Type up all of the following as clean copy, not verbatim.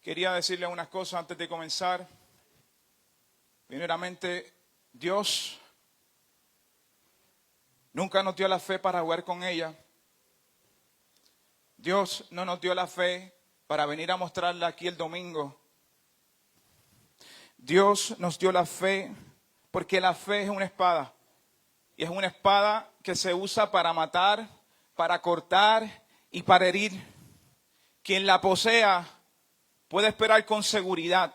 Quería decirle unas cosas antes de comenzar. Primeramente, Dios nunca nos dio la fe para jugar con ella. Dios no nos dio la fe para venir a mostrarla aquí el domingo. Dios nos dio la fe porque la fe es una espada. Y es una espada que se usa para matar, para cortar y para herir. Quien la posea puede esperar con seguridad,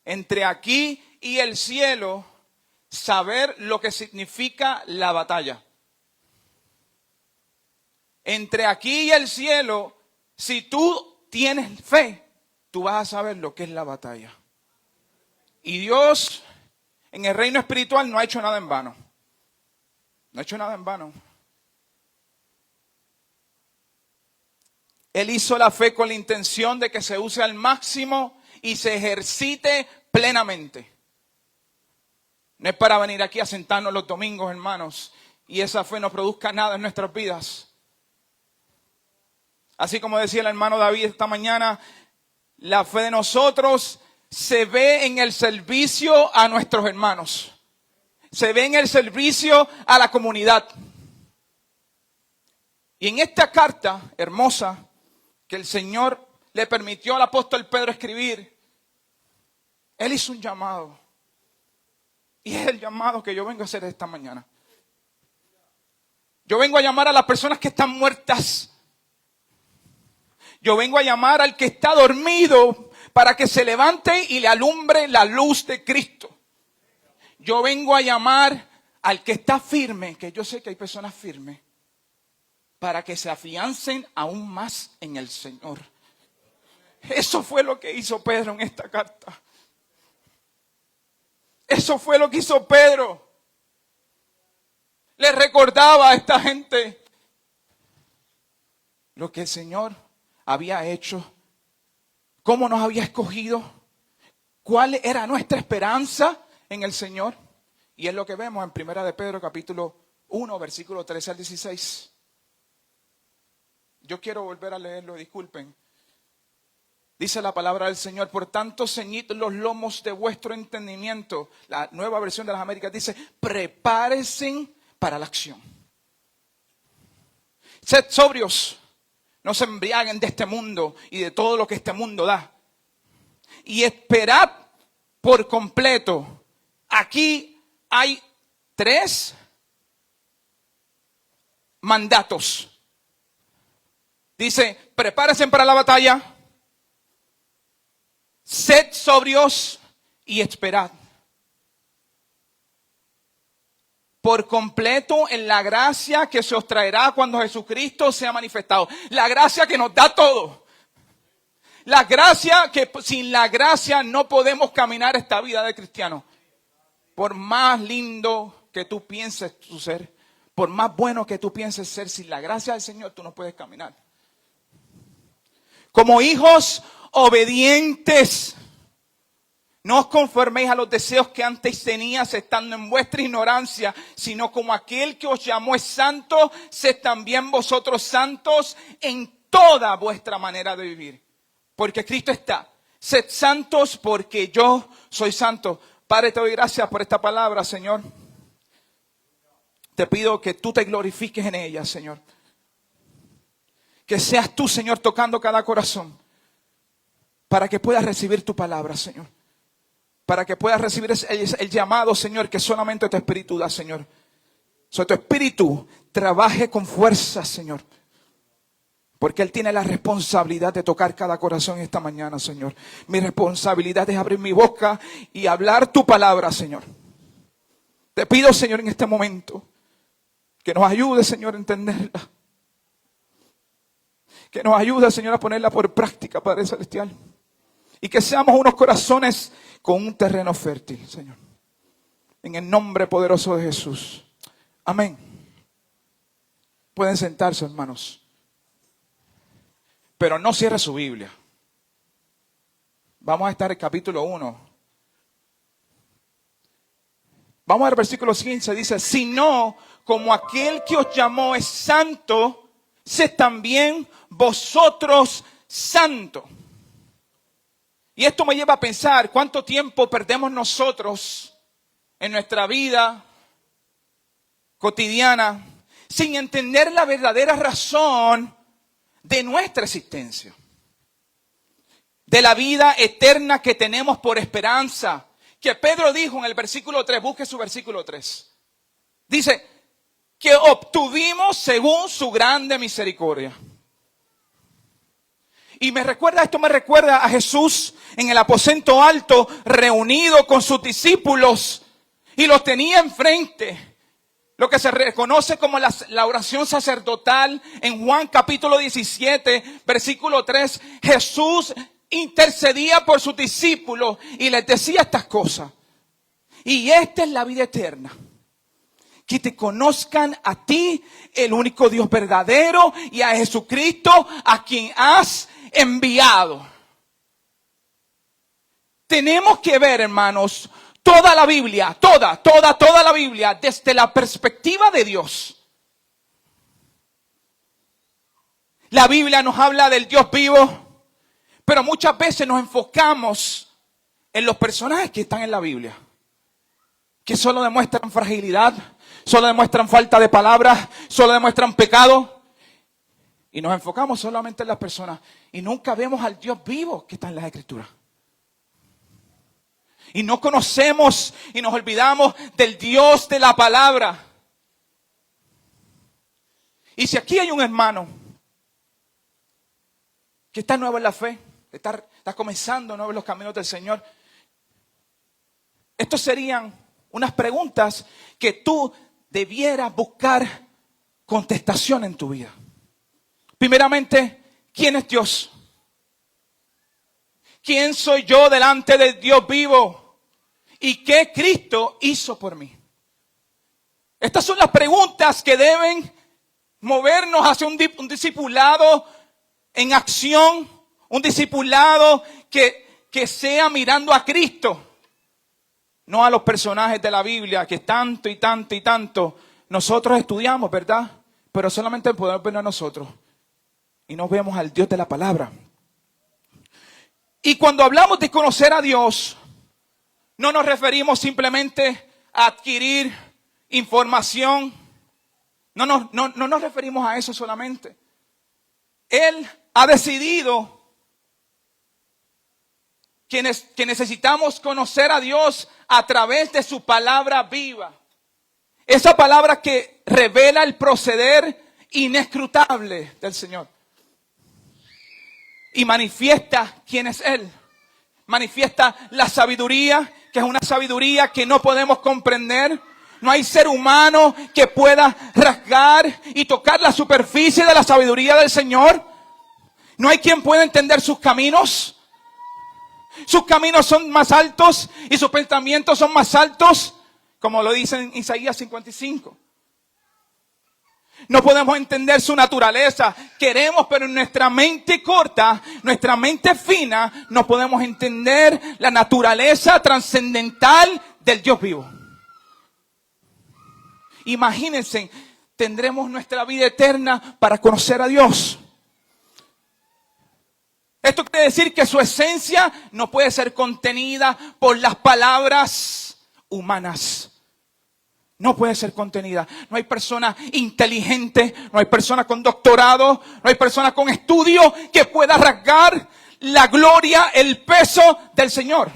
entre aquí y el cielo, saber lo que significa la batalla. Entre aquí y el cielo, si tú tienes fe, tú vas a saber lo que es la batalla. Y Dios, en el reino espiritual, no ha hecho nada en vano. No ha hecho nada en vano. Él hizo la fe con la intención de que se use al máximo y se ejercite plenamente. No es para venir aquí a sentarnos los domingos, hermanos, y esa fe no produzca nada en nuestras vidas. Así como decía el hermano David esta mañana, la fe de nosotros se ve en el servicio a nuestros hermanos. Se ve en el servicio a la comunidad. Y en esta carta hermosa que el Señor le permitió al apóstol Pedro escribir, él hizo un llamado. Y es el llamado que yo vengo a hacer esta mañana. Yo vengo a llamar a las personas que están muertas. Yo vengo a llamar al que está dormido para que se levante y le alumbre la luz de Cristo. Yo vengo a llamar al que está firme, que yo sé que hay personas firmes, para que se afiancen aún más en el Señor. Eso fue lo que hizo Pedro en esta carta. Eso fue lo que hizo Pedro. Le recordaba a esta gente lo que el Señor había hecho, cómo nos había escogido, cuál era nuestra esperanza en el Señor. Y es lo que vemos en Primera de Pedro, capítulo 1, versículo 13 al 16. Yo quiero volver a leerlo, disculpen. Dice la palabra del Señor: por tanto, ceñid los lomos de vuestro entendimiento. La Nueva Versión de las Américas dice: prepárense para la acción. Sed sobrios, no se embriaguen de este mundo y de todo lo que este mundo da. Y esperad por completo. Aquí hay 3 mandatos. Dice: prepárense para la batalla, sed sobrios y esperad. Por completo en la gracia que se os traerá cuando Jesucristo sea manifestado. La gracia que nos da todo. La gracia que sin la gracia no podemos caminar esta vida de cristiano. Por más lindo que tú pienses tu ser, por más bueno que tú pienses ser, sin la gracia del Señor tú no puedes caminar. Como hijos obedientes, no os conforméis a los deseos que antes tenías estando en vuestra ignorancia, sino como aquel que os llamó es santo, sed también vosotros santos en toda vuestra manera de vivir. Porque Cristo está. Sed santos porque yo soy santo. Padre, te doy gracias por esta palabra, Señor. Te pido que tú te glorifiques en ella, Señor. Que seas tú, Señor, tocando cada corazón. Para que puedas recibir tu palabra, Señor. Para que puedas recibir el llamado, Señor, que solamente tu Espíritu da, Señor. Tu Espíritu trabaje con fuerza, Señor. Porque Él tiene la responsabilidad de tocar cada corazón esta mañana, Señor. Mi responsabilidad es abrir mi boca y hablar tu palabra, Señor. Te pido, Señor, en este momento, que nos ayude, Señor, a entenderla. Que nos ayude, Señor, a ponerla por práctica, Padre Celestial. Y que seamos unos corazones con un terreno fértil, Señor. En el nombre poderoso de Jesús. Amén. Pueden sentarse, hermanos. Pero no cierre su Biblia. Vamos a estar en el capítulo 1. Vamos al versículo 15. Dice: sino como aquel que os llamó es santo, sed también vosotros santo. Y esto me lleva a pensar cuánto tiempo perdemos nosotros en nuestra vida cotidiana sin entender la verdadera razón de nuestra existencia, de la vida eterna que tenemos por esperanza, que Pedro dijo en el versículo 3, busque su versículo 3. Dice que obtuvimos según su grande misericordia. Y esto me recuerda a Jesús en el aposento alto, reunido con sus discípulos, y los tenía enfrente. Lo que se reconoce como la oración sacerdotal en Juan capítulo 17, versículo 3. Jesús intercedía por sus discípulos y les decía estas cosas. Y esta es la vida eterna: que te conozcan a ti, el único Dios verdadero, y a Jesucristo, a quien has enviado. Tenemos que ver, hermanos, toda la Biblia, toda la Biblia, desde la perspectiva de Dios. La Biblia nos habla del Dios vivo, pero muchas veces nos enfocamos en los personajes que están en la Biblia, que solo demuestran fragilidad, solo demuestran falta de palabras, solo demuestran pecado. Y nos enfocamos solamente en las personas y nunca vemos al Dios vivo que está en las Escrituras. Y no conocemos y nos olvidamos del Dios de la palabra. Y si aquí hay un hermano que está nuevo en la fe, está comenzando nuevo en los caminos del Señor, estos serían unas preguntas que tú debieras buscar contestación en tu vida. Primeramente, ¿quién es Dios? ¿Quién soy yo delante del Dios vivo? ¿Y qué Cristo hizo por mí? Estas son las preguntas que deben movernos hacia un discipulado en acción, un discipulado que sea mirando a Cristo, no a los personajes de la Biblia que tanto y tanto y tanto nosotros estudiamos, ¿verdad? Pero solamente podemos ver a nosotros y no vemos al Dios de la palabra. Y cuando hablamos de conocer a Dios, no nos referimos simplemente a adquirir información. No nos referimos a eso solamente. Él ha decidido que necesitamos conocer a Dios a través de su palabra viva. Esa palabra que revela el proceder inescrutable del Señor. Y manifiesta quién es Él. Manifiesta la sabiduría, que es una sabiduría que no podemos comprender. No hay ser humano que pueda rasgar y tocar la superficie de la sabiduría del Señor. No hay quien pueda entender sus caminos. Sus caminos son más altos y sus pensamientos son más altos, como lo dice en Isaías 55. No podemos entender su naturaleza. Queremos, pero en nuestra mente corta, nuestra mente fina, no podemos entender la naturaleza trascendental del Dios vivo. Imagínense, tendremos nuestra vida eterna para conocer a Dios. Esto quiere decir que su esencia no puede ser contenida por las palabras humanas. No puede ser contenida. No hay persona inteligente, no hay persona con doctorado, no hay persona con estudio que pueda rasgar la gloria, el peso del Señor.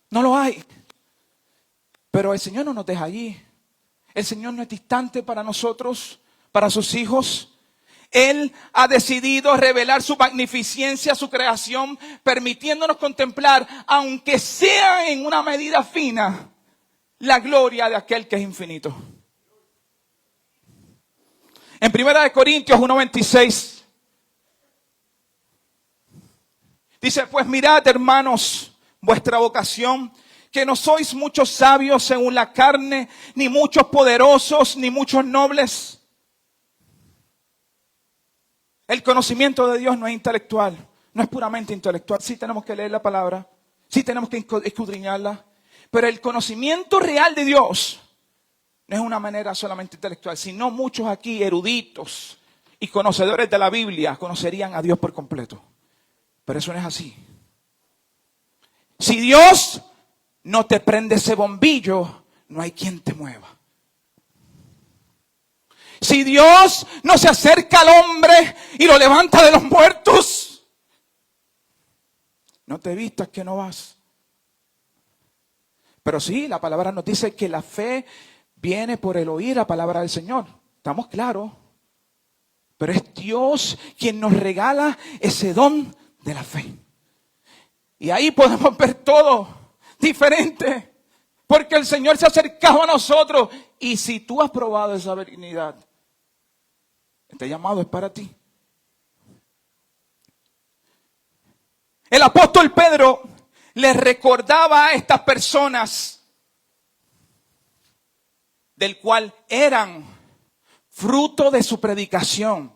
No lo hay. Pero el Señor no nos deja allí. El Señor no es distante para nosotros, para sus hijos. Él ha decidido revelar su magnificencia, su creación, permitiéndonos contemplar, aunque sea en una medida fina, la gloria de aquel que es infinito. En 1 Corintios 1:26 dice: pues mirad, hermanos, vuestra vocación, que no sois muchos sabios según la carne, ni muchos poderosos, ni muchos nobles. El conocimiento de Dios no es intelectual, no es puramente intelectual. Sí tenemos que leer la palabra, sí tenemos que escudriñarla. Pero el conocimiento real de Dios no es una manera solamente intelectual, sino muchos aquí eruditos y conocedores de la Biblia conocerían a Dios por completo. Pero eso no es así. Si Dios no te prende ese bombillo, no hay quien te mueva. Si Dios no se acerca al hombre y lo levanta de los muertos, no te vistas que no vas. Pero sí, la palabra nos dice que la fe viene por el oír la palabra del Señor. ¿Estamos claros? Pero es Dios quien nos regala ese don de la fe. Y ahí podemos ver todo diferente. Porque el Señor se ha acercado a nosotros. Y si tú has probado esa benignidad, este llamado es para ti. El apóstol Pedro les recordaba a estas personas del cual eran fruto de su predicación.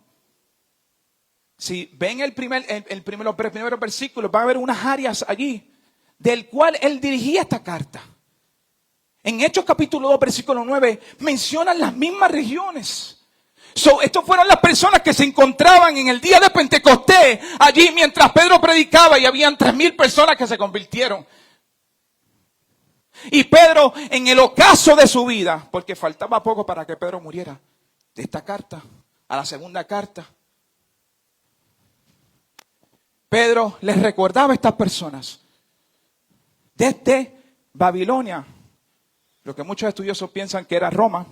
Si ven los primeros versículos, van a ver unas áreas allí del cual él dirigía esta carta. En Hechos capítulo 2, versículo 9, mencionan las mismas regiones. Estos fueron las personas que se encontraban en el día de Pentecostés, allí mientras Pedro predicaba, y habían 3,000 personas que se convirtieron. Y Pedro, en el ocaso de su vida, porque faltaba poco para que Pedro muriera, de esta carta a la segunda carta, Pedro les recordaba a estas personas desde Babilonia, lo que muchos estudiosos piensan que era Roma,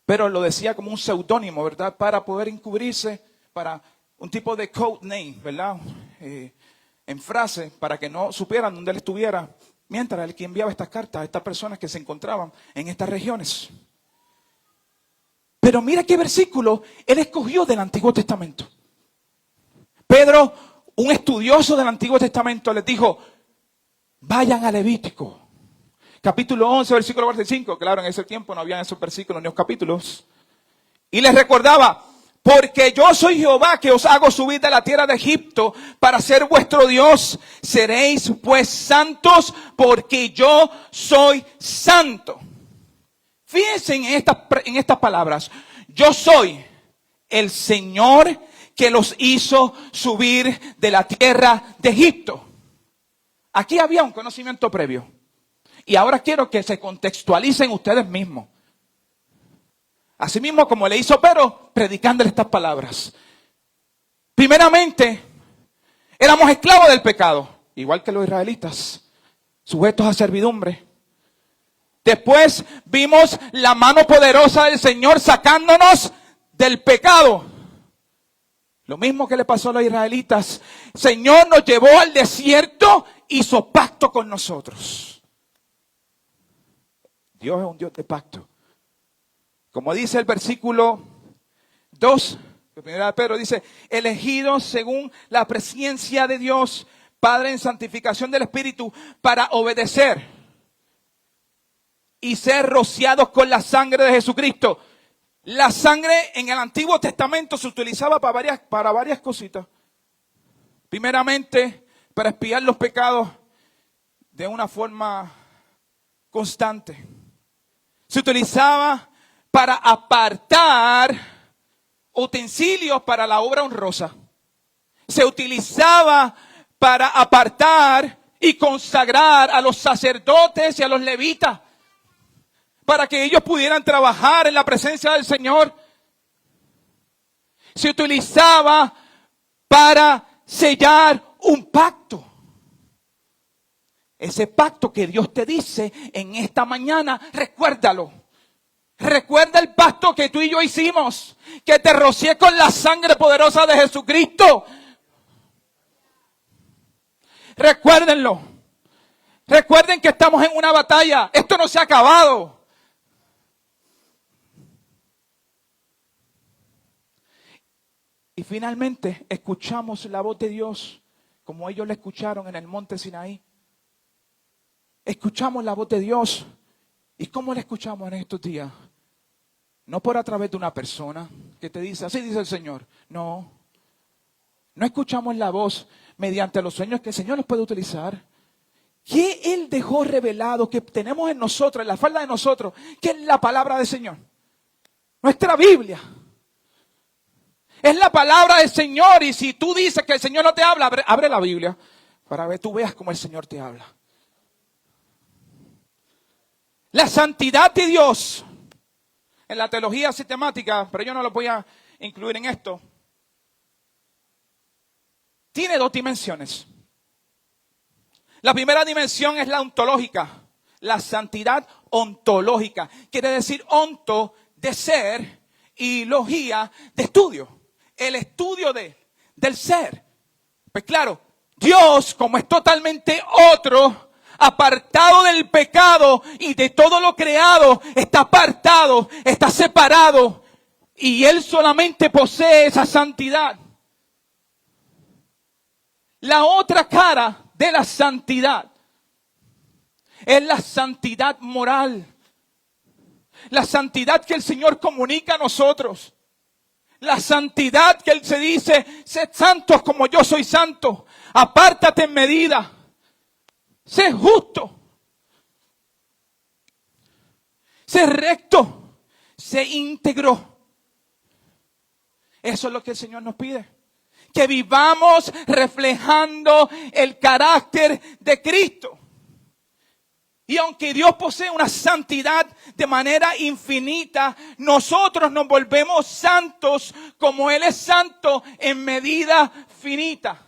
pero lo decía como un seudónimo, ¿verdad? Para poder encubrirse, para un tipo de code name, ¿verdad? En frase, para que no supieran dónde él estuviera, mientras él que enviaba estas cartas a estas personas que se encontraban en estas regiones. Pero mira qué versículo él escogió del Antiguo Testamento. Pedro, un estudioso del Antiguo Testamento, les dijo, vayan a Levítico. Capítulo 11, versículo 45. Claro, en ese tiempo no habían esos versículos ni los capítulos. Y les recordaba, porque yo soy Jehová que os hago subir de la tierra de Egipto para ser vuestro Dios. Seréis pues santos porque yo soy santo. Fíjense en estas palabras. Yo soy el Señor que los hizo subir de la tierra de Egipto. Aquí había un conocimiento previo. Y ahora quiero que se contextualicen ustedes mismos. Así mismo como le hizo Pedro, predicándole estas palabras. Primeramente, éramos esclavos del pecado, igual que los israelitas, sujetos a servidumbre. Después vimos la mano poderosa del Señor sacándonos del pecado. Lo mismo que le pasó a los israelitas. El Señor nos llevó al desierto, hizo pacto con nosotros. Dios es un Dios de pacto. Como dice el versículo 2, de primera de Pedro, dice, elegidos según la presencia de Dios, Padre en santificación del Espíritu, para obedecer y ser rociados con la sangre de Jesucristo. La sangre en el Antiguo Testamento se utilizaba para varias cositas. Primeramente, para expiar los pecados de una forma constante. Se utilizaba para apartar utensilios para la obra honrosa. Se utilizaba para apartar y consagrar a los sacerdotes y a los levitas, para que ellos pudieran trabajar en la presencia del Señor. Se utilizaba para sellar un pacto. Ese pacto que Dios te dice en esta mañana, recuérdalo. Recuerda el pacto que tú y yo hicimos, que te rocié con la sangre poderosa de Jesucristo. Recuérdenlo. Recuerden que estamos en una batalla. Esto no se ha acabado. Y finalmente escuchamos la voz de Dios como ellos la escucharon en el monte Sinaí. Escuchamos la voz de Dios. ¿Y cómo la escuchamos en estos días? No por a través de una persona que te dice, así dice el Señor. No. No escuchamos la voz mediante los sueños que el Señor nos puede utilizar. ¿Qué Él dejó revelado que tenemos en nosotros, en la falda de nosotros? Que es la palabra del Señor. Nuestra Biblia. Es la palabra del Señor. Y si tú dices que el Señor no te habla, abre la Biblia para que tú veas cómo el Señor te habla. La santidad de Dios en la teología sistemática, pero yo no lo voy a incluir en esto, tiene dos dimensiones. La primera dimensión es la ontológica, la santidad ontológica. Quiere decir onto, de ser, y logía, de estudio. El estudio del ser. Pues claro, Dios, como es totalmente otro, apartado del pecado y de todo lo creado, está apartado, está separado, y Él solamente posee esa santidad. La otra cara de la santidad es la santidad moral. La santidad que el Señor comunica a nosotros. La santidad que Él se dice, sed santos como yo soy santo. Apártate en medida. Sé justo. Sé recto. Sé íntegro. Eso es lo que el Señor nos pide. Que vivamos reflejando el carácter de Cristo. Y aunque Dios posee una santidad de manera infinita, nosotros nos volvemos santos como Él es santo en medida finita.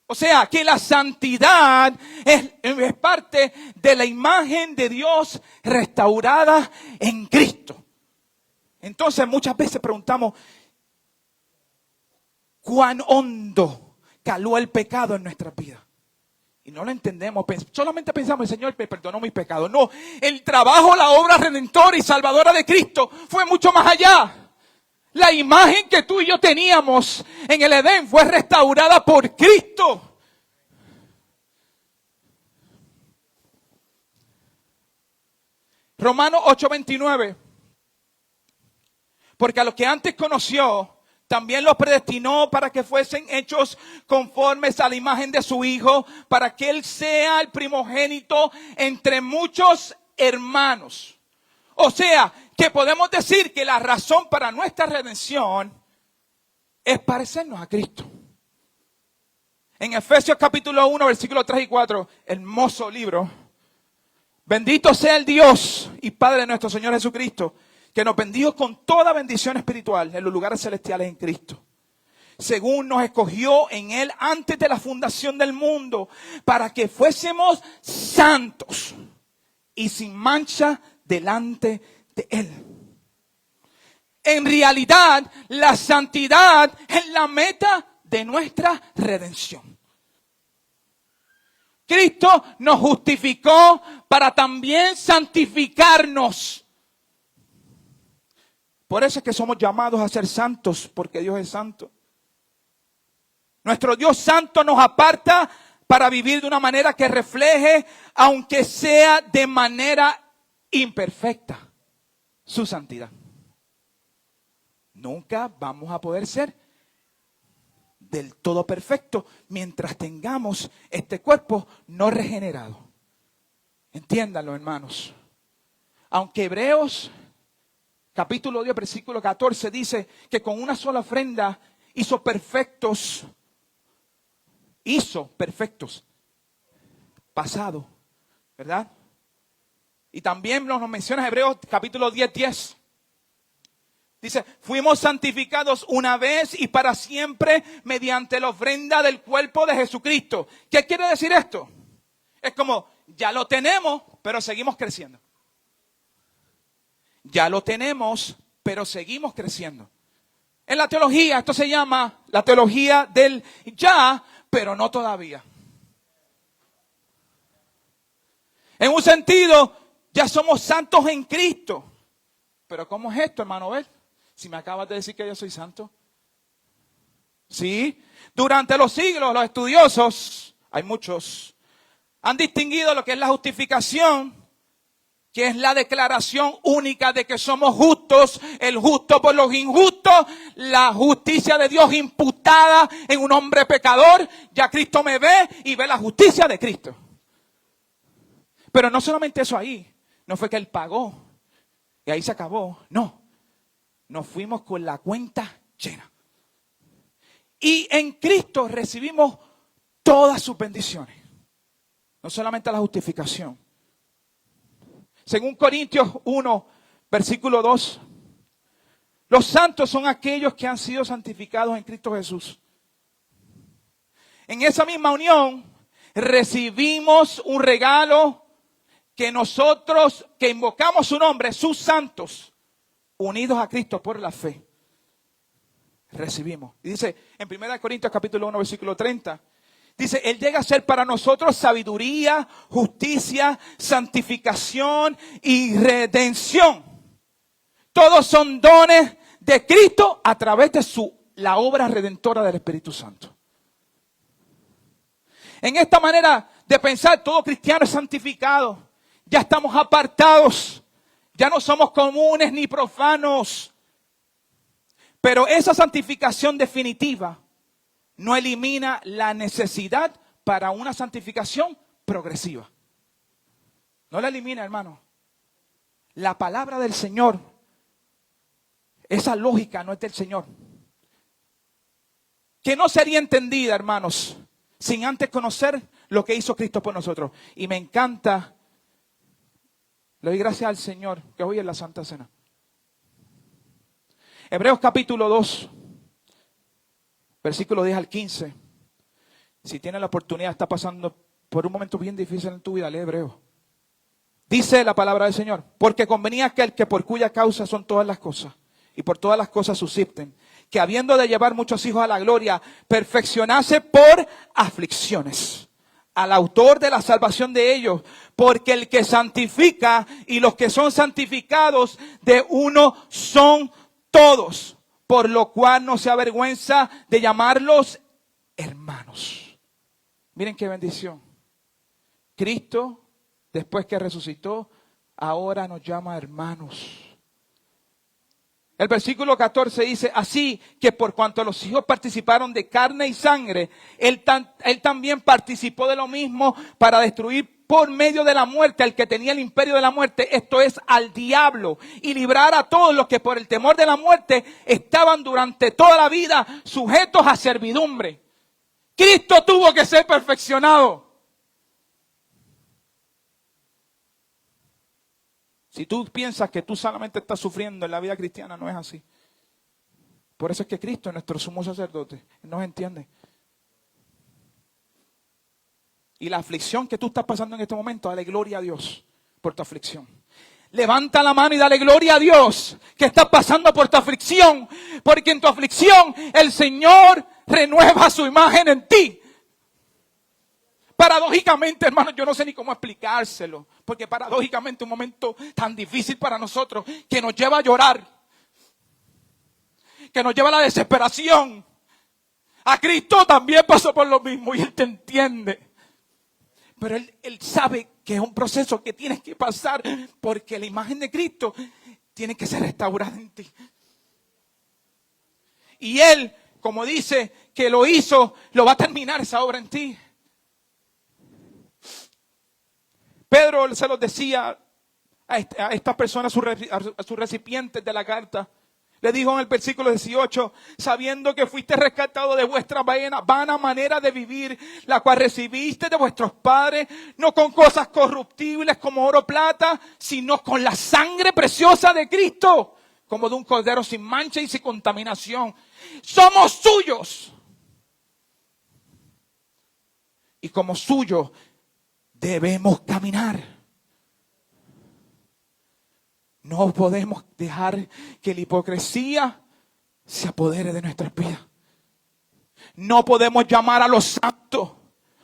O sea, que la santidad es parte de la imagen de Dios restaurada en Cristo. Entonces muchas veces preguntamos, ¿cuán hondo caló el pecado en nuestra vida? Y no lo entendemos, solamente pensamos, el Señor me perdonó mis pecados. No, el trabajo, la obra redentora y salvadora de Cristo fue mucho más allá. La imagen que tú y yo teníamos en el Edén fue restaurada por Cristo. Romanos 8:29. Porque a los que antes conoció, también los predestinó para que fuesen hechos conformes a la imagen de su Hijo, para que Él sea el primogénito entre muchos hermanos. O sea, que podemos decir que la razón para nuestra redención es parecernos a Cristo. En Efesios capítulo 1, versículos 3 y 4, hermoso libro. Bendito sea el Dios y Padre de nuestro Señor Jesucristo, que nos bendijo con toda bendición espiritual en los lugares celestiales en Cristo, según nos escogió en Él antes de la fundación del mundo, para que fuésemos santos y sin mancha delante de Él. En realidad, la santidad es la meta de nuestra redención. Cristo nos justificó para también santificarnos. Por eso es que somos llamados a ser santos, porque Dios es santo. Nuestro Dios santo nos aparta para vivir de una manera que refleje, aunque sea de manera imperfecta, su santidad. Nunca vamos a poder ser del todo perfecto mientras tengamos este cuerpo no regenerado. Entiéndanlo, hermanos. Aunque Hebreos capítulo 10, versículo 14 dice que con una sola ofrenda hizo perfectos pasado, ¿verdad? Y también nos menciona Hebreos capítulo 10. Dice, fuimos santificados una vez y para siempre mediante la ofrenda del cuerpo de Jesucristo. ¿Qué quiere decir esto? Es como, ya lo tenemos, pero seguimos creciendo. Ya lo tenemos, pero seguimos creciendo. En la teología, esto se llama la teología del ya, pero no todavía. En un sentido, ya somos santos en Cristo. Pero ¿cómo es esto, hermano? ¿Ves? Si me acabas de decir que yo soy santo. Sí, durante los siglos los estudiosos, hay muchos, han distinguido lo que es la justificación, que es la declaración única de que somos justos, el justo por los injustos, la justicia de Dios imputada en un hombre pecador. Ya Cristo me ve y ve la justicia de Cristo. Pero no solamente eso ahí, no fue que Él pagó y ahí se acabó, no. nos fuimos con la cuenta llena. Y en Cristo recibimos todas sus bendiciones. No solamente la justificación. Según Corintios 1, versículo 2. Los santos son aquellos que han sido santificados en Cristo Jesús. En esa misma unión recibimos un regalo que nosotros, que invocamos su nombre, sus santos, unidos a Cristo por la fe, recibimos. Y dice en 1 Corintios capítulo 1, versículo 30, dice, Él llega a ser para nosotros sabiduría, justicia, santificación y redención. Todos son dones de Cristo a través de la obra redentora del Espíritu Santo. En esta manera de pensar, todo cristiano es santificado. Ya estamos apartados. Ya no somos comunes ni profanos. Pero esa santificación definitiva no elimina la necesidad para una santificación progresiva. No la elimina, hermano. La palabra del Señor, esa lógica no es del Señor. Que no sería entendida, hermanos, sin antes conocer lo que hizo Cristo por nosotros. Y me encanta, le doy gracias al Señor, que hoy es la Santa Cena. Hebreos capítulo 2, versículo 10 al 15. Si tienes la oportunidad, está pasando por un momento bien difícil en tu vida, lee Hebreos. Dice la palabra del Señor, porque convenía aquel que por cuya causa son todas las cosas, y por todas las cosas subsisten, que habiendo de llevar muchos hijos a la gloria, perfeccionase por aflicciones al autor de la salvación de ellos, porque el que santifica y los que son santificados de uno son todos, por lo cual no se avergüenza de llamarlos hermanos. Miren qué bendición. Cristo, después que resucitó, ahora nos llama hermanos. El versículo 14 dice, así que por cuanto los hijos participaron de carne y sangre, él también participó de lo mismo para destruir por medio de la muerte al que tenía el imperio de la muerte, esto es, al diablo, y librar a todos los que por el temor de la muerte estaban durante toda la vida sujetos a servidumbre. Cristo tuvo que ser perfeccionado. Si tú piensas que tú solamente estás sufriendo en la vida cristiana, no es así. Por eso es que Cristo es nuestro sumo sacerdote. Él nos entiende. Y la aflicción que tú estás pasando en este momento, dale gloria a Dios por tu aflicción. Levanta la mano y dale gloria a Dios que estás pasando por tu aflicción. Porque en tu aflicción el Señor renueva su imagen en ti. Paradójicamente, hermanos, yo no sé ni cómo explicárselo, porque paradójicamente un momento tan difícil para nosotros que nos lleva a llorar, que nos lleva a la desesperación. A Cristo también pasó por lo mismo y Él te entiende. Pero Él sabe que es un proceso que tienes que pasar porque la imagen de Cristo tiene que ser restaurada en ti. Y Él, como dice que lo hizo, lo va a terminar esa obra en ti. Pedro se los decía a estas personas, a sus recipientes de la carta. Le dijo en el versículo 18, sabiendo que fuiste rescatado de vuestra vana manera de vivir, la cual recibiste de vuestros padres, no con cosas corruptibles como oro o plata, sino con la sangre preciosa de Cristo, como de un cordero sin mancha y sin contaminación. Somos suyos. Y como suyos debemos caminar. No podemos dejar que la hipocresía se apodere de nuestras vidas. No podemos llamar a los santos,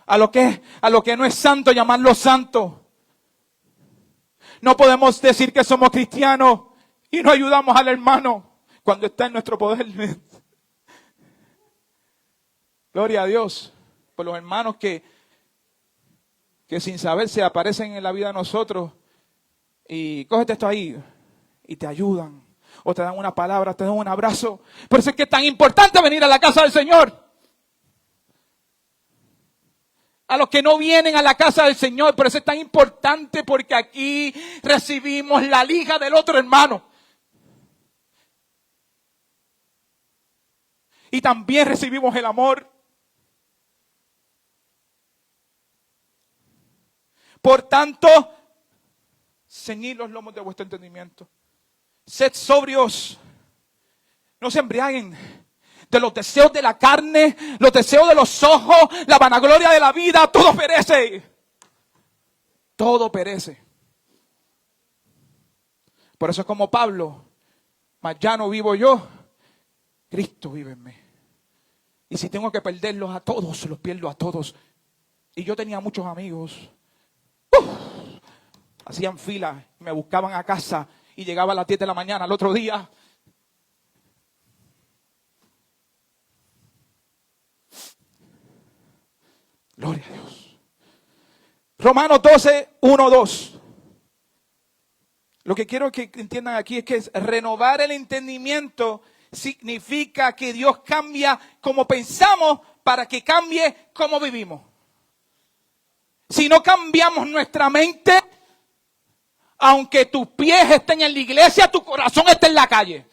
a lo que no es santo, llamarlo santo. No podemos decir que somos cristianos y no ayudamos al hermano cuando está en nuestro poder. Gloria a Dios por los hermanos que sin saber se aparecen en la vida de nosotros y cógete esto ahí y te ayudan o te dan una palabra, te dan un abrazo. Por eso es que es tan importante venir a la casa del Señor. A los que no vienen a la casa del Señor, por eso es tan importante, porque aquí recibimos la liga del otro hermano. y también recibimos el amor. Por tanto, ceñid los lomos de vuestro entendimiento. Sed sobrios. No se embriaguen de los deseos de la carne, los deseos de los ojos, la vanagloria de la vida. Todo perece. Todo perece. Por eso es como Pablo: mas ya no vivo yo, Cristo vive en mí. Y si tengo que perderlos a todos, los pierdo a todos. Y yo tenía muchos amigos. Hacían fila, me buscaban a casa y llegaba a las 10 de la mañana al otro día. Gloria a Dios. Romanos 12, 1, 2. Lo que quiero que entiendan aquí es que renovar el entendimiento significa que Dios cambia como pensamos para que cambie como vivimos. Si no cambiamos nuestra mente, aunque tus pies estén en la iglesia, tu corazón esté en la calle.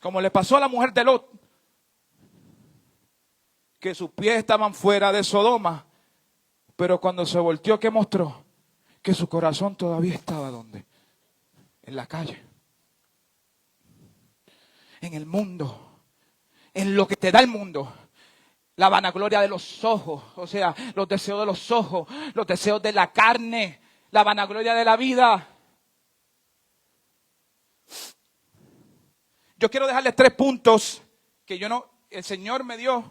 Como le pasó a la mujer de Lot, que sus pies estaban fuera de Sodoma, pero cuando se volteó, ¿qué mostró? Que su corazón todavía estaba ¿dónde? En la calle. En el mundo. En lo que te da el mundo. La vanagloria de los ojos, o sea, los deseos de los ojos, los deseos de la carne, la vanagloria de la vida. Yo quiero dejarles 3 puntos que el Señor me dio.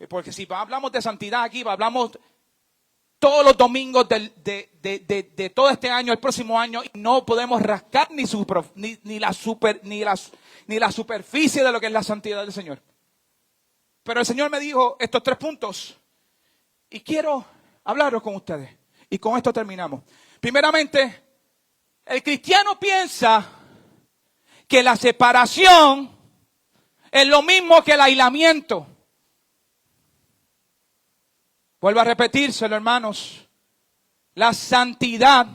Porque si hablamos de santidad aquí, hablamos todos los domingos de todo este año, el próximo año, y no podemos rascar ni la superficie de lo que es la santidad del Señor. Pero el Señor me dijo estos 3 puntos y quiero hablarlos con ustedes. Y con esto terminamos. Primeramente, el cristiano piensa que la separación es lo mismo que el aislamiento. Vuelvo a repetírselo, hermanos. La santidad,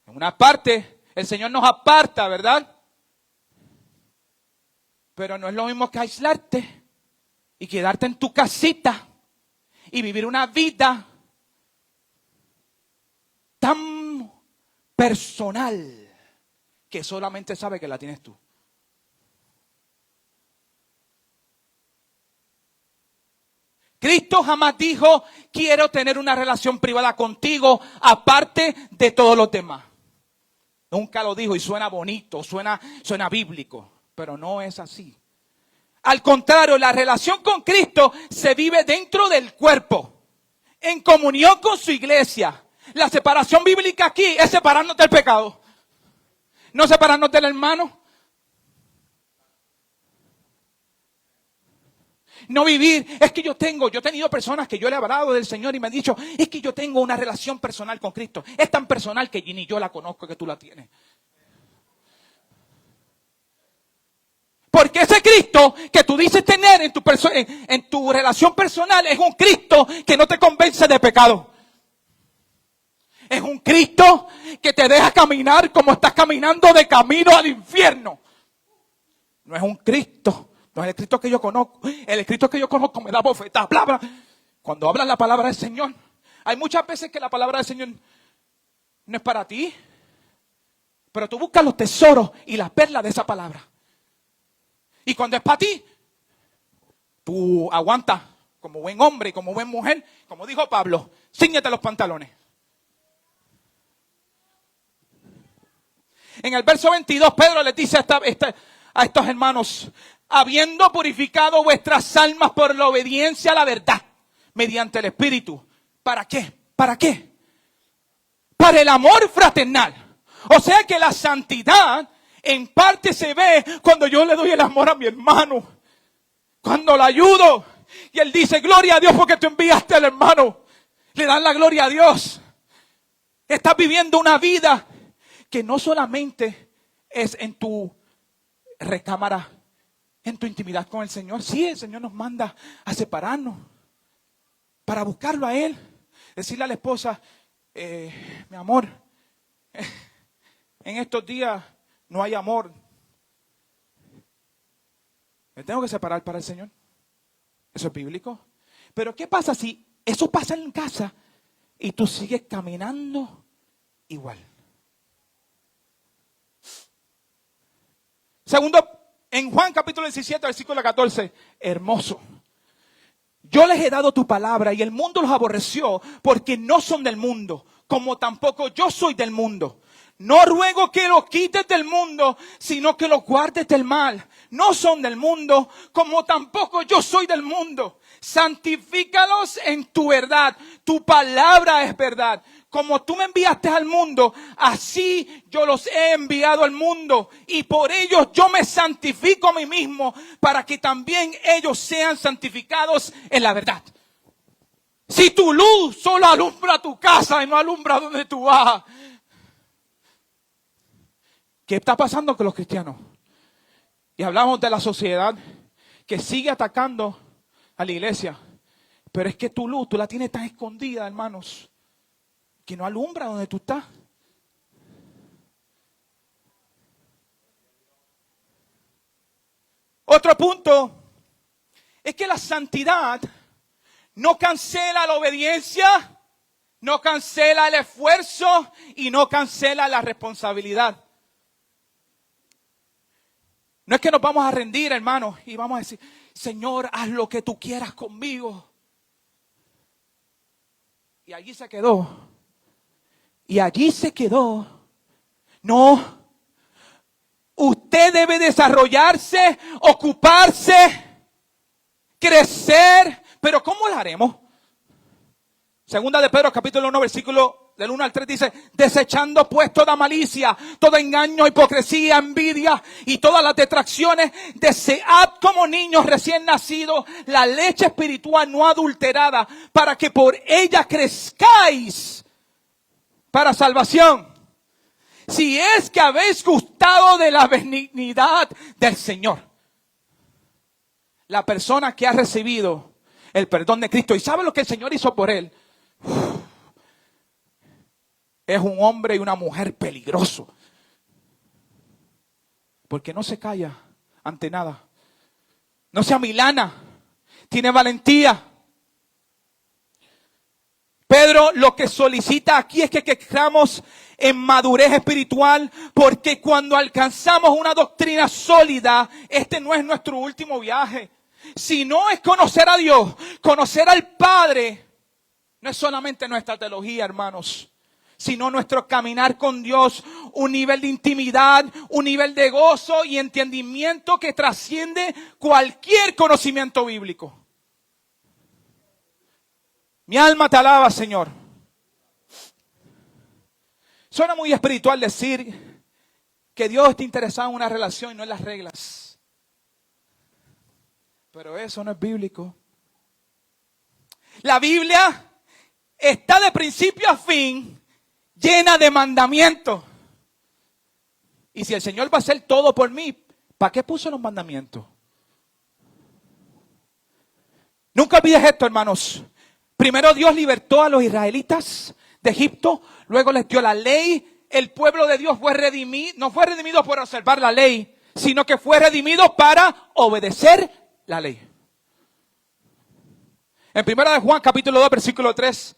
en una parte, el Señor nos aparta, ¿verdad? Pero no es lo mismo que aislarte y quedarte en tu casita y vivir una vida tan personal que solamente sabe que la tienes tú. Cristo jamás dijo: quiero tener una relación privada contigo aparte de todos los demás. Nunca lo dijo, y suena bonito, suena bíblico, pero no es así. Al contrario, la relación con Cristo se vive dentro del cuerpo, en comunión con su iglesia. La separación bíblica aquí es separarnos del pecado, no separarnos del hermano. No vivir, es que yo he tenido personas que yo le he hablado del Señor y me han dicho: es que yo tengo una relación personal con Cristo. Es tan personal que ni yo la conozco que tú la tienes. Porque ese Cristo que tú dices tener en tu relación personal es un Cristo que no te convence de pecado. Es un Cristo que te deja caminar como estás caminando de camino al infierno. No es un Cristo. No es el Cristo que yo conozco. El Cristo que yo conozco me da bofetada. Bla, bla. Cuando hablan la palabra del Señor, hay muchas veces que la palabra del Señor no es para ti. Pero tú buscas los tesoros y las perlas de esa palabra. Y cuando es para ti, tú aguantas como buen hombre y como buena mujer. Como dijo Pablo: cíñete los pantalones. En el verso 22, Pedro les dice a estos hermanos: habiendo purificado vuestras almas por la obediencia a la verdad, mediante el Espíritu. ¿Para qué? ¿Para qué? Para el amor fraternal. O sea que la santidad en parte se ve cuando yo le doy el amor a mi hermano. Cuando lo ayudo. Y él dice: gloria a Dios porque tú enviaste al hermano. Le dan la gloria a Dios. Estás viviendo una vida que no solamente es en tu recámara, en tu intimidad con el Señor. Sí, el Señor nos manda a separarnos para buscarlo a Él. Decirle a la esposa: mi amor, en estos días no hay amor. Me tengo que separar para el Señor. Eso es bíblico. Pero ¿qué pasa si eso pasa en casa y tú sigues caminando igual? Segundo, en Juan capítulo 17, versículo 14, hermoso. Yo les he dado tu palabra y el mundo los aborreció porque no son del mundo, como tampoco yo soy del mundo. No ruego que los quites del mundo, sino que los guardes del mal. No son del mundo, como tampoco yo soy del mundo. Santifícalos en tu verdad. Tu palabra es verdad. Como tú me enviaste al mundo, así yo los he enviado al mundo. Y por ellos yo me santifico a mí mismo, para que también ellos sean santificados en la verdad. Si tu luz solo alumbra tu casa y no alumbra donde tú vas, ¿qué está pasando con los cristianos? Y hablamos de la sociedad que sigue atacando a la iglesia. Pero es que tu luz, tú la tienes tan escondida, hermanos, que no alumbra donde tú estás. Otro punto es que la santidad no cancela la obediencia, no cancela el esfuerzo y no cancela la responsabilidad. No es que nos vamos a rendir, hermanos, y vamos a decir, Señor, haz lo que tú quieras conmigo. Y allí se quedó. Y allí se quedó. No. Usted debe desarrollarse, ocuparse, crecer. Pero ¿cómo lo haremos? Segunda de Pedro, capítulo 1, versículo del 1 al 3 dice, desechando pues toda malicia, todo engaño, hipocresía, envidia y todas las detracciones, desead como niños recién nacidos la leche espiritual no adulterada, para que por ella crezcáis para salvación. Si es que habéis gustado de la benignidad del Señor. La persona que ha recibido el perdón de Cristo y sabe lo que el Señor hizo por él, es un hombre y una mujer peligroso. Porque no se calla ante nada. No se amilana. Tiene valentía. Pedro lo que solicita aquí es que crezcamos en madurez espiritual, porque cuando alcanzamos una doctrina sólida, este no es nuestro último viaje. Si no es conocer a Dios, conocer al Padre, no es solamente nuestra teología, hermanos, sino nuestro caminar con Dios, un nivel de intimidad, un nivel de gozo y entendimiento que trasciende cualquier conocimiento bíblico. Mi alma te alaba, Señor. Suena muy espiritual decir que Dios está interesado en una relación y no en las reglas. Pero eso no es bíblico. La Biblia está de principio a fin llena de mandamientos. Y si el Señor va a hacer todo por mí, ¿para qué puso los mandamientos? Nunca olvides esto, hermanos. Primero Dios libertó a los israelitas de Egipto, luego les dio la ley. El pueblo de Dios fue redimido, no fue redimido por observar la ley, sino que fue redimido para obedecer la ley. En 1 de Juan capítulo 2 versículo 3,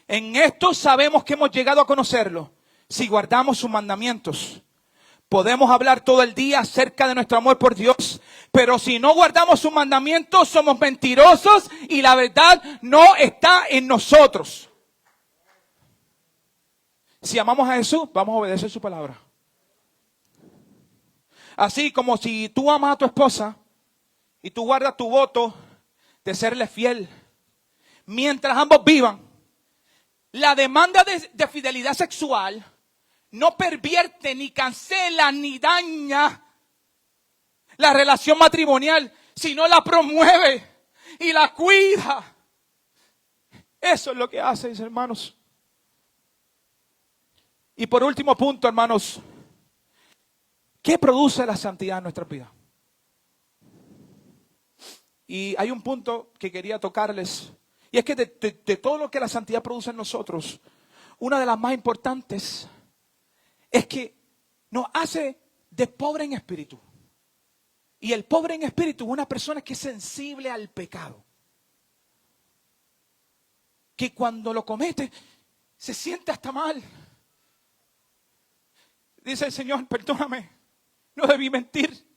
en esto sabemos que hemos llegado a conocerlo, si guardamos sus mandamientos. Podemos hablar todo el día acerca de nuestro amor por Dios, pero si no guardamos sus mandamientos, somos mentirosos y la verdad no está en nosotros. Si amamos a Jesús, vamos a obedecer su palabra. Así como si tú amas a tu esposa y tú guardas tu voto de serle fiel, mientras ambos vivan, la demanda de fidelidad sexual no pervierte, ni cancela, ni daña la relación matrimonial, sino la promueve y la cuida. Eso es lo que hace, hermanos. Y por último punto, hermanos, ¿qué produce la santidad en nuestra vida? Y hay un punto que quería tocarles, y es que de todo lo que la santidad produce en nosotros, una de las más importantes es que nos hace de pobre en espíritu. Y el pobre en espíritu es una persona que es sensible al pecado. Que cuando lo comete, se siente hasta mal. Dice el Señor, perdóname, no debí mentir.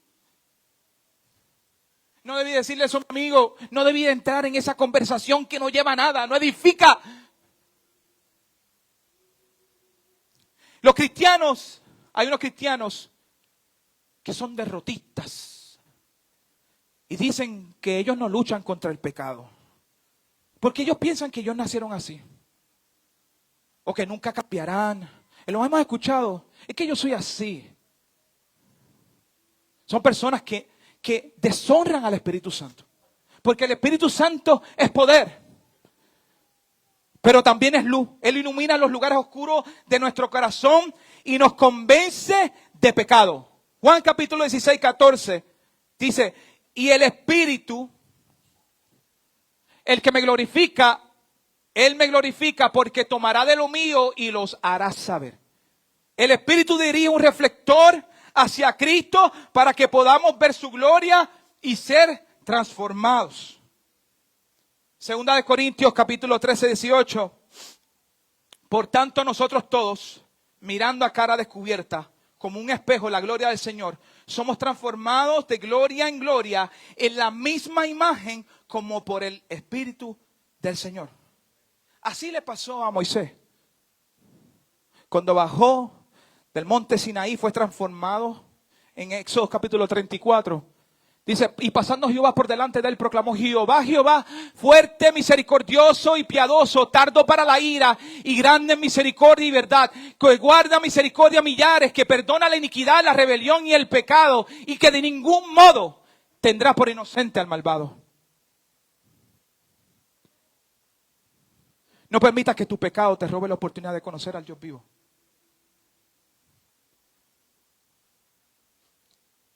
No debí decirle eso a mi amigo. No debí entrar en esa conversación que no lleva a nada, no edifica. Los cristianos, hay unos cristianos que son derrotistas. Y dicen que ellos no luchan contra el pecado. Porque ellos piensan que ellos nacieron así. O que nunca cambiarán. Lo hemos escuchado. Es que yo soy así. Son personas que deshonran al Espíritu Santo. Porque el Espíritu Santo es poder. Pero también es luz. Él ilumina los lugares oscuros de nuestro corazón y nos convence de pecado. Juan capítulo 16, 14 dice, y el Espíritu, el que me glorifica, Él me glorifica porque tomará de lo mío y los hará saber. El Espíritu dirige un reflector hacia Cristo para que podamos ver su gloria y ser transformados. Segunda de Corintios capítulo 13, 18. Por tanto nosotros todos, mirando a cara descubierta, como un espejo la gloria del Señor, somos transformados de gloria en gloria en la misma imagen como por el Espíritu del Señor. Así le pasó a Moisés. Cuando bajó del monte Sinaí fue transformado en Éxodo capítulo 34. Dice, y pasando Jehová por delante de él, proclamó Jehová, Jehová, fuerte, misericordioso y piadoso, tardo para la ira y grande en misericordia y verdad, que guarda misericordia a millares, que perdona la iniquidad, la rebelión y el pecado, y que de ningún modo tendrá por inocente al malvado. No permitas que tu pecado te robe la oportunidad de conocer al Dios vivo.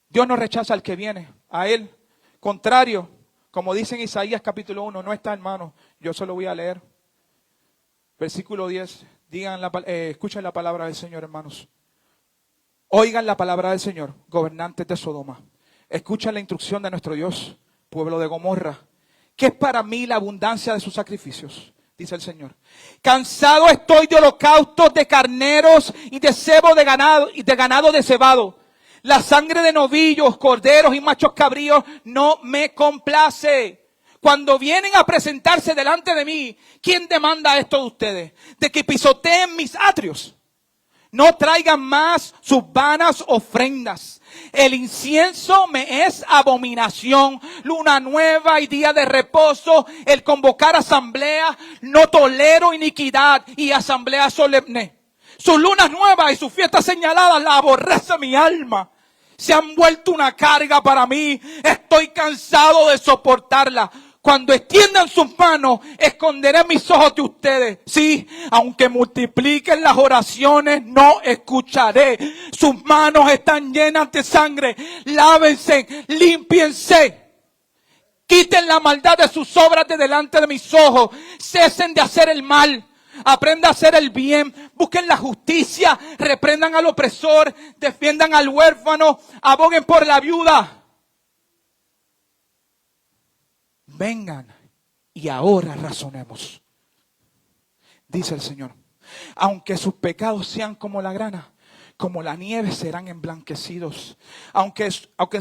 Dios no rechaza al que viene a Él. Contrario, como dice en Isaías capítulo 1, no está, hermano. Yo solo voy a leer. Versículo 10. Escuchen la palabra del Señor, hermanos. Oigan la palabra del Señor, gobernantes de Sodoma. Escuchen la instrucción de nuestro Dios, pueblo de Gomorra. ¿Qué es para mí la abundancia de sus sacrificios? Dice el Señor. Cansado estoy de holocaustos, de carneros y de cebo de ganado y de ganado de cebado. La sangre de novillos, corderos y machos cabríos no me complace. Cuando vienen a presentarse delante de mí, ¿quién demanda esto de ustedes? De que pisoteen mis atrios. No traigan más sus vanas ofrendas. El incienso me es abominación. Luna nueva y día de reposo. El convocar asamblea. No tolero iniquidad y asamblea solemne. Sus lunas nuevas y sus fiestas señaladas la aborrece mi alma. Se han vuelto una carga para mí. Estoy cansado de soportarla. Cuando extiendan sus manos, esconderé mis ojos de ustedes. Sí, aunque multipliquen las oraciones, no escucharé. Sus manos están llenas de sangre. Lávense, límpiense. Quiten la maldad de sus obras de delante de mis ojos. Cesen de hacer el mal. Aprendan a hacer el bien, busquen la justicia, reprendan al opresor, defiendan al huérfano, aboguen por la viuda. Vengan y ahora razonemos, dice el Señor. Aunque sus pecados sean como la grana, como la nieve serán emblanquecidos. Aunque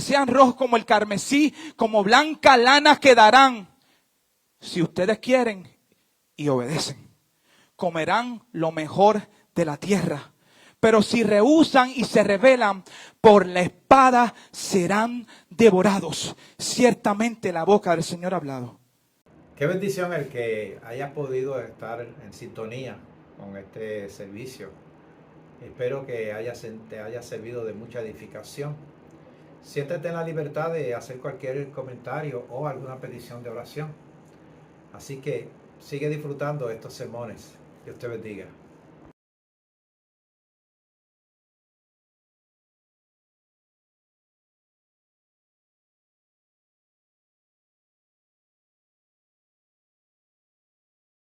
sean rojos como el carmesí, como blanca lana quedarán. Si ustedes quieren y obedecen, comerán lo mejor de la tierra. Pero si rehúsan y se rebelan, por la espada serán devorados. Ciertamente la boca del Señor ha hablado. Qué bendición el que hayas podido estar en sintonía con este servicio. Espero que te haya servido de mucha edificación. Siéntete en la libertad de hacer cualquier comentario o alguna petición de oración. Así que sigue disfrutando estos sermones. Dios te bendiga.